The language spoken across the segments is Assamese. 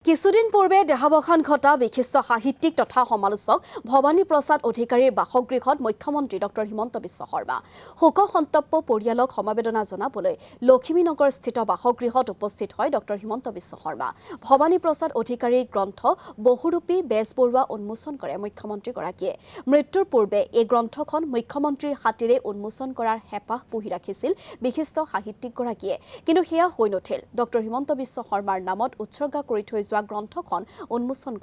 কিছুদিন পূৰ্বে দেহাৱসান ঘটা বিশিষ্ট সাহিত্যিক তথা সমালোচক ভৱানী প্ৰসাদ অধিকাৰীৰ বাসগৃহত মুখ্যমন্ত্ৰী ডক্টৰ হিমন্ত বিশ্ব শৰ্মা শোকসন্তপ্ত পৰিয়ালক সমবেদনা জনাবলৈ লখিমীনগৰস্থিত বাসগৃহত উপস্থিত হয় ডক্টৰ হিমন্ত বিশ্ব শৰ্মা। ভৱানী প্ৰসাদ অধিকাৰীৰ গ্ৰন্থ বহুৰূপী বেজবৰুৱা উন্মোচন কৰে মুখ্যমন্ত্ৰীগৰাকীয়ে। মৃত্যুৰ পূৰ্বে এই গ্ৰন্থখন মুখ্যমন্ত্ৰীৰ হাতেৰে উন্মোচন কৰাৰ হেঁপাহ পুহি ৰাখিছিল বিশিষ্ট সাহিত্যিকগৰাকীয়ে, কিন্তু সেয়া হৈ নুঠিল। ডক্টৰ হিমন্ত বিশ্ব শৰ্মাৰ নামত উৎসৰ্গা কৰি থৈ যোৱা গ্ৰন্থখন উন্মোচন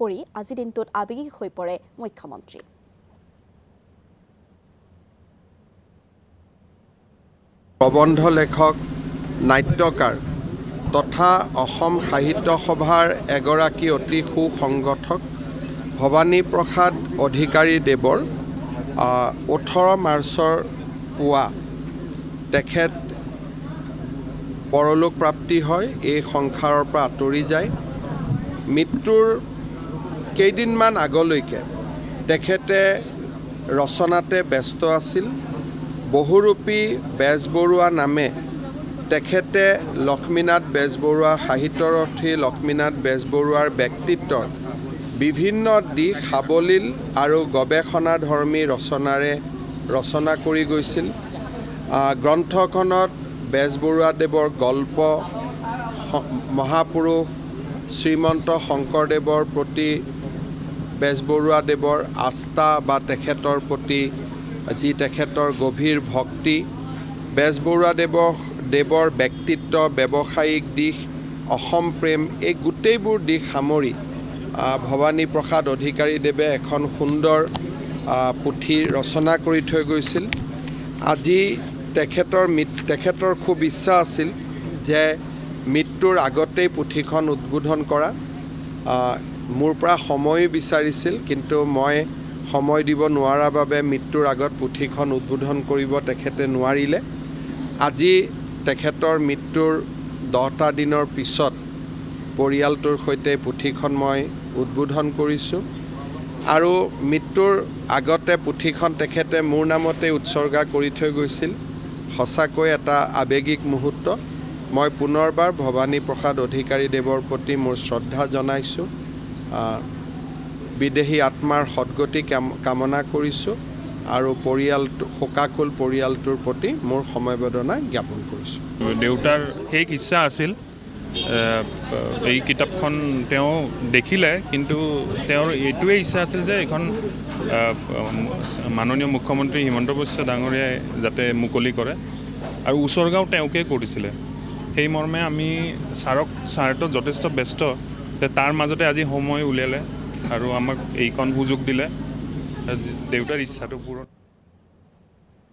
কৰি আজি দিনটোত আৱেগিক হৈ পৰে মুখ্যমন্ত্ৰী। প্ৰবন্ধ লেখক, নাট্যকাৰ তথা অসম সাহিত্য সভাৰ এগৰাকী অতি সুসংগঠক ভৱানী প্ৰসাদ অধিকাৰী দেৱৰ 18 মাৰ্চৰ পুৱা তেখেত পৰলোক প্ৰাপ্তি হয়, এই সংসাৰৰ পৰা আঁতৰি যায়। মৃত্যুৰ কেইদিনমান আগলৈকে তেখেতে ৰচনাতে ব্যস্ত আছিল। বহুৰূপী বেজবৰুৱা নামে তেখেতে লক্ষ্মীনাথ বেজবৰুৱা, সাহিত্যৰথী লক্ষ্মীনাথ বেজবৰুৱাৰ ব্যক্তিত্বৰ বিভিন্ন দিশ সাৱলীল আৰু গৱেষণাধৰ্মী ৰচনাৰে ৰচনা কৰি গৈছিল। গ্ৰন্থখনত বেজবৰুৱাদেৱৰ গল্প, মহাপুৰুষ শ্ৰীমন্ত শংকৰদেৱৰ প্ৰতি বেজবৰুৱাদেৱৰ আস্থা বা তেখেতৰ প্ৰতি যি তেখেতৰ গভীৰ ভক্তি, বেজবৰুৱাদেৱৰ ব্যক্তিত্ব, ব্যৱসায়িক দিশ, অসম প্ৰেম, এই গোটেইবোৰ দিশ সামৰি ভৱানী প্ৰসাদ অধিকাৰীদেৱে এখন সুন্দৰ পুথি ৰচনা কৰি থৈ গৈছিল। আজি তেখেতৰ খুব ইচ্ছা আছিল যে মৃত্যুৰ আগতেই পুথিখন উদ্বোধন কৰা। মোৰ পৰা সময়ো বিচাৰিছিল, কিন্তু মই সময় দিব নোৱাৰাৰ বাবে মৃত্যুৰ আগত পুথিখন উদ্বোধন কৰিব তেখেতে নোৱাৰিলে। আজি তেখেতৰ মৃত্যুৰ 10টা দিনৰ পিছত পৰিয়ালটোৰ সৈতে পুথিখন মই উদ্বোধন কৰিছোঁ। আৰু মৃত্যুৰ আগতে পুথিখন তেখেতে মোৰ নামতে উৎসৰ্গা কৰি থৈ গৈছিল। সঁচাকৈ এটা আৱেগিক মুহূৰ্ত। মই পুনৰবাৰ ভৱানী প্ৰসাদ অধিকাৰীদেৱৰ প্ৰতি মোৰ শ্ৰদ্ধা জনাইছোঁ। বিদেহী আত্মাৰ সদ্গতি কামনা কৰিছোঁ আৰু শোকাকুল পৰিয়ালটোৰ প্ৰতি মোৰ সমবেদনা জ্ঞাপন কৰিছোঁ। দেউতাৰ শেষ ইচ্ছা আছিল এই কিতাপখন তেওঁ দেখিলে, কিন্তু তেওঁৰ এইটোৱে ইচ্ছা আছিল যে এইখন মাননীয় মুখ্যমন্ত্ৰী হিমন্ত বিশ্ব ডাঙৰীয়াই যাতে মুকলি কৰে, আৰু উৎসৰ্গাও তেওঁকে কৰিছিলে। সেই মৰ্মে আমি ছাৰটো যথেষ্ট ব্যস্ত, তাৰ মাজতে আজি সময় উলিয়ালে আৰু আমাক এইখন সুযোগ দিলে দেউতাৰ ইচ্ছাটো পূৰণ